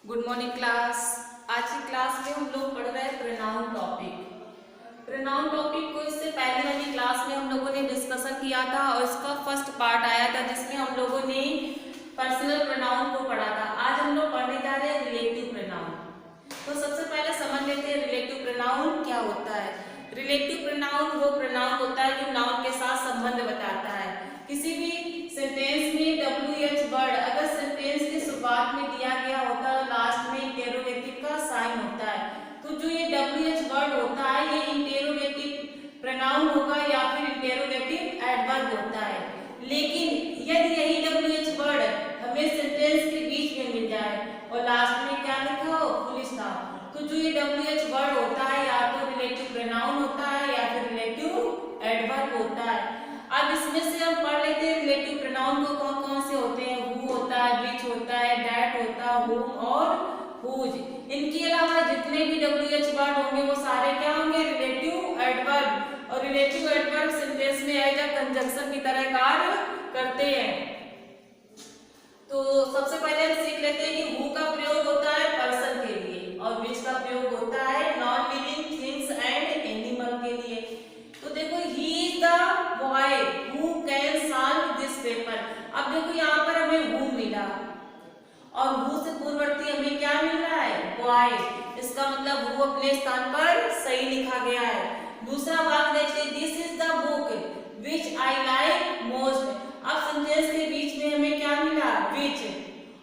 Good morning class. आज की class में हम लोग पढ़ रहे हैं प्रोनाउन टॉपिक। प्रोनाउन टॉपिक को इससे पहले वाली क्लास में हम लोगों ने डिस्कशन किया था और इसका फर्स्ट पार्ट आया था जिसमें हम लोगों ने पर्सनल प्रोनाउन को पढ़ा था। आज हम लोग पढ़ने जा रहे हैं रिलेटिव प्रोनाउन। तो सबसे पहले समझ लेते हैं रिलेटिव प्रोनाउन क्या होता है। रिलेटिव प्रोनाउन वो प्रोनाउन होता है जो नाउन के साथ संबंध बताता है। किसी भी सेंटेंस में WH वर्ड अगर सेंटेंस के शुरुआत में दिया गया होता है, लास्ट में इंटेरोगेटिव का साइन होता है, तो जो ये WH वर्ड होता है ये इंटेरोगेटिव प्रोनाउन होगा या फिर इंटेरोगेटिव एडवर्ब होता है। लेकिन यदि यही WH वर्ड हमें सेंटेंस के बीच में मिल जाए और लास्ट में क्या लिखा हो, फुल स्टॉप, तो जो ये WH वर्ड होता है या तो रिलेटिव प्रोनाउन होता है या फिर रिलेटिव एडवर्ब होता है। अब इसमें से हम पढ़ लेते हैं रिलेटिव प्रोनाउन को कौन कौन से होते हैं। हु होता है, विच होता है, दैट होता है, whom और whose। इनके अलावा जितने भी WH वर्ड होंगे वो सारे क्या होंगे, रिलेटिव एडवर्ब। और रिलेटिव एडवर्ब सेंटेंस में एज अ कंजंक्शन की तरह कार्य करते हैं। तो सबसे पहले हम सीख लेते हैं कि हु का प्रयोग होता है पर्सन के लिए और विच का प्रयोग होता है non living things and animal के लिए। तो देखो ही is the boy who can solve this paper. अब देखो यहाँ पर हमें हु मिला और हु से पूर्ववर्ती हमें क्या मिल रहा है, बॉय। इसका मतलब हु अपने स्थान पर सही लिखा गया है। दूसरा वाक्य देखिए, this is the book which I like most. अब सेंटेंस के बीच में हमें क्या मिला, विच,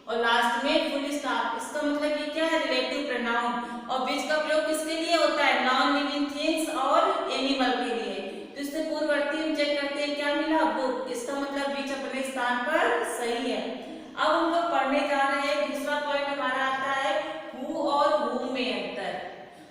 और लास्ट में फुल स्टॉप। इसका मतलब ये क्या है, रिलेटिव प्रोनाउन। और विच का प्रयोग किसके लिए होता है, नॉन लिविंग थिंग्स और एनिमल के लिए। तो इससे पूर्ववर्ती हम चेक करते हैं क्या मिला, बुक। इसका मतलब विच अपने स्थान पर सही है। अब हम लोग पढ़ने जा रहे हैं। दूसरा पॉइंट हमारा आता है हु और whom में अंतर।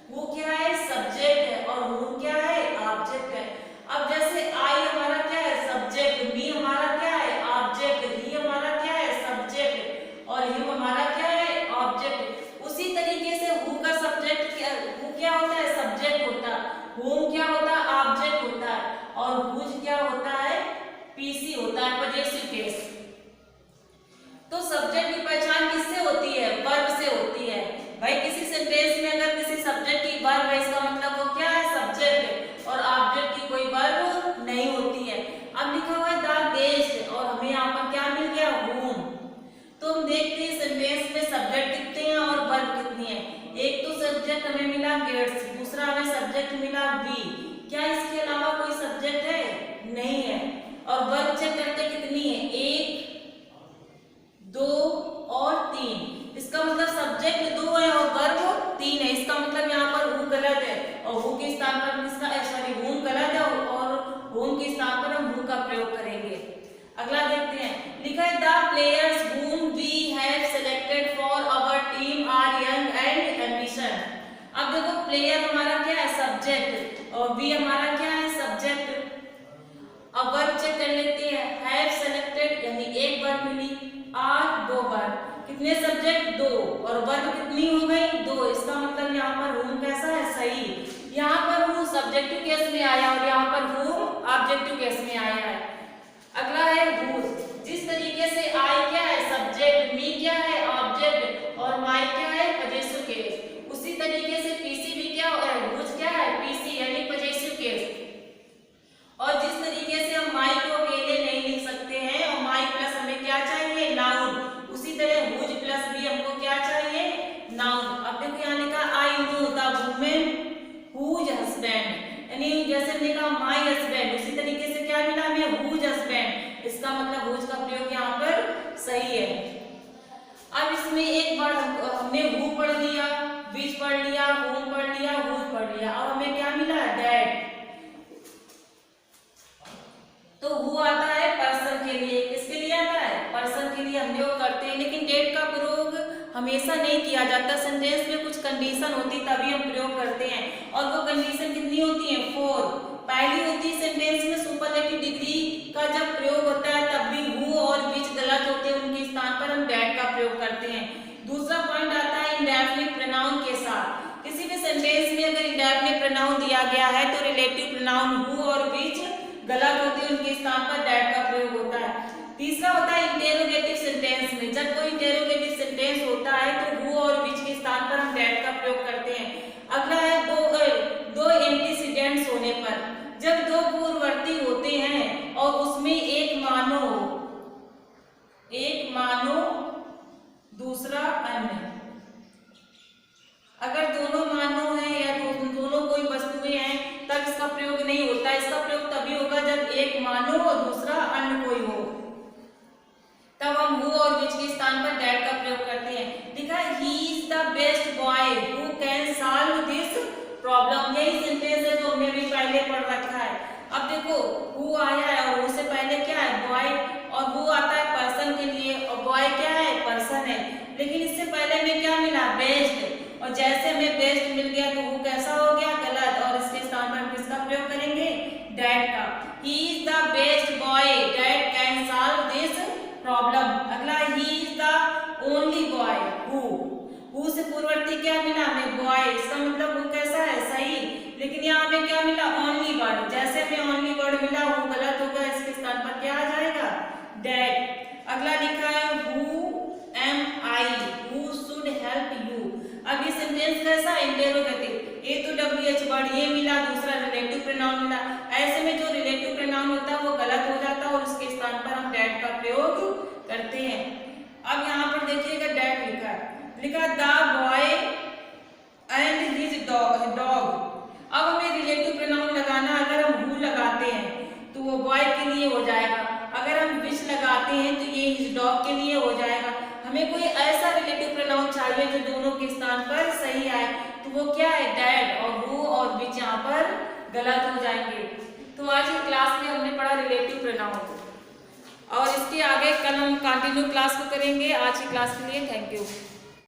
हु क्या है, सब्जेक्ट है, और whom क्या है, ऑब्जेक्ट है। अब जैसे आई हमारा क्या है, सब्जेक्ट, मी हमारा क्या है, ऑब्जेक्ट, ही हमारा क्या है, सब्जेक्ट, और हिम हमारा क्या है, ऑब्जेक्ट। उसी तरीके से हु का सब्जेक्ट क्या, हु क्या होता है, सब्जेक्ट होता है, whom क्या होता है, ऑब्जेक्ट होता है, और whose क्या होता है, पीसी होता है, पजेसिव केस। तो सब्जेक्ट की पहचान किससे होती है, वर्ब से होती है। भाई किसी सेंटेंस में अगर किसी सब्जेक्ट की वर्ब है, इसका मतलब वो क्या है, सब्जेक्ट, और ऑब्जेक्ट की कोई वर्ब नहीं होती है। अब लिखा हुआ है द गेस्ट और हमें यहाँ पर क्या मिल गया, whom। तो हम देखते हैं सेंटेंस में सब्जेक्ट कितने हैं और वर्ब कितनी है। एक तो सब्जेक्ट हमें मिला गेट्स, दूसरा हमें सब्जेक्ट मिला वी। क्या इसके अलावा कोई सब्जेक्ट है, नहीं है। और वर्ब चेक करते कितनी है, 1, 2 और 3। इसका मतलब सब्जेक्ट 2 है और वर्ब 3 है। इसका मतलब यहाँ पर हु गलत है और हु के स्थान पर किसका, सॉरी whom गलत है और whom के स्थान पर हम हु का प्रयोग करेंगे। अगला देखते हैं, लिखा है the players whom we have selected for our team are young and ambitious। अब देखो प्लेयर हमारा क्या है, सब्जेक्ट, और वी हमारा क्या है, सब्जेक्ट। अब वर्ब चेक कर लेते हैं, हैव सेलेक्टेड यानी एक वर्ब मिली, आर 2 वर्ब, कितने सब्जेक्ट 2, और वर्ब कितनी हो गई, 2। इसका मतलब यहाँ पर whom कैसा है, सही। यहाँ पर who सब्जेक्टिव केस में आया और यहाँ पर whom ऑब्जेक्टिव केस में आया है। अगला है whose। जिस तरीके से आई क्या है, सब्जेक्ट, मी क्या है, ऑब्जेक्ट, और माई क्या है, पजेसिव केस, उसी तरीके से पीसी भी क्या है, whose क्या है, पीसी यानी पजेसिव केस। और जिस तरीके से हम माई को अकेले नहीं लिख सकते हैं और माई प्लस हमें क्या चाहिए, नाउन, उसी तरह whose प्लस भी हमको क्या चाहिए, नाउन। अब देखो यहाँ लिखा I know the women whose husband, यानी जैसे हमने कहा माई हस्बैंड, उसी तरीके से क्या मिला हमें, whose husband। इसका मतलब whose का प्रयोग यहाँ पर सही है। अब इसमें एक बार हमने who पढ़ लिया, which पढ़ लिया, whom पढ़ लिया, whose पढ़ लिया, अब हमें क्या मिला, that। तो हु आता है पर्सन के लिए, किसके लिए आता है, पर्सन के लिए हम लोग करते हैं। लेकिन डेट का प्रयोग हमेशा नहीं किया जाता। सेंटेंस में कुछ कंडीशन होती तभी हम प्रयोग करते हैं, और वो कंडीशन कितनी होती है, 4। पहली होती है सेंटेंस में सुपरलेटिव डिग्री का जब प्रयोग होता है तब भी हु और विच गलत होते हैं, उनके स्थान पर हम डेट का प्रयोग करते हैं। दूसरा पॉइंट आता है इंडेफिनिट प्रोनाउन के साथ। किसी भी सेंटेंस में अगर इंडेफिनिट प्रोनाउन दिया गया है तो रिलेटिव प्रोनाउन हु और विच गलत होते हैं, उनके स्थान पर दैट का प्रयोग होता है। तीसरा होता है इंटेरोगेटिव सेंटेंस में, जब कोई इंटेरोगेटिव सेंटेंस होता है तो हु और विच अन्य। अगर दोनों मानव हैं या दोनों कोई वस्तुएं हैं तब इसका प्रयोग नहीं होता। इसका प्रयोग तभी होगा जब एक मानव और दूसरा अन्य कोई हो, तब हम हु और विच के स्थान पर दैट का प्रयोग करते हैं। लिखा है ही is the best boy who can solve this problem. यही सेंटेंस है जो हमने भी पहले पढ़ रखा है। अब देखो हु आया है और उससे पहले क्या है बॉय, और हु आता है पर्सन के लिए और बॉय क्या है पर्सन है। लेकिन इससे पहले हमें क्या मिला बेस्ट, और जैसे हमें बेस्ट मिल गया तो हु कैसा हो गया गलत, और इसके स्थान पर किसका प्रयोग करेंगे दैट का। He is the best boy that can solve this problem. अगला he is the only boy who से पूर्ववर्ती क्या मिला हमें बॉय, इसका मतलब हु कैसा है सही, लेकिन यहाँ हमें क्या मिला ओनली वर्ड। जैसे हमें ओनली वर्ड मिला हु गलत होगा, इसके स्थान पर क्या आ जाएगा दैट। अगला लिखा है who am I who should help you. अब ये सेंटेंस कैसा इंटेरोगेटिव, ए तो WH वर्ड ये मिला, दूसरा रिलेटिव प्रोनाउन मिला। ऐसे में जो रिलेटिव प्रोनाउन होता है वो गलत हो जाता है और उसके स्थान पर हम दैट का प्रयोग करते हैं। अब यहाँ पर देखिएगा दैट लिखा है, लिखा the boy and his dog. अब हमें रिलेटिव प्रोनाउन लगाना, अगर हम हु लगाते हैं तो वो बॉय के लिए हो जाएगा, अगर हम विच लगाते हैं तो ये हिज डॉग के लिए हो जाएगा। हमें कोई ऐसा रिलेटिव प्रोनाउन चाहिए जो दोनों के स्थान पर सही आए, तो वो क्या है दैट, और हु और विच यहाँ पर गलत हो जाएंगे। तो आज की क्लास में हमने पढ़ा रिलेटिव प्रोनाउन, और इसके आगे कल हम कंटिन्यू क्लास को करेंगे। आज की क्लास के लिए थैंक यू।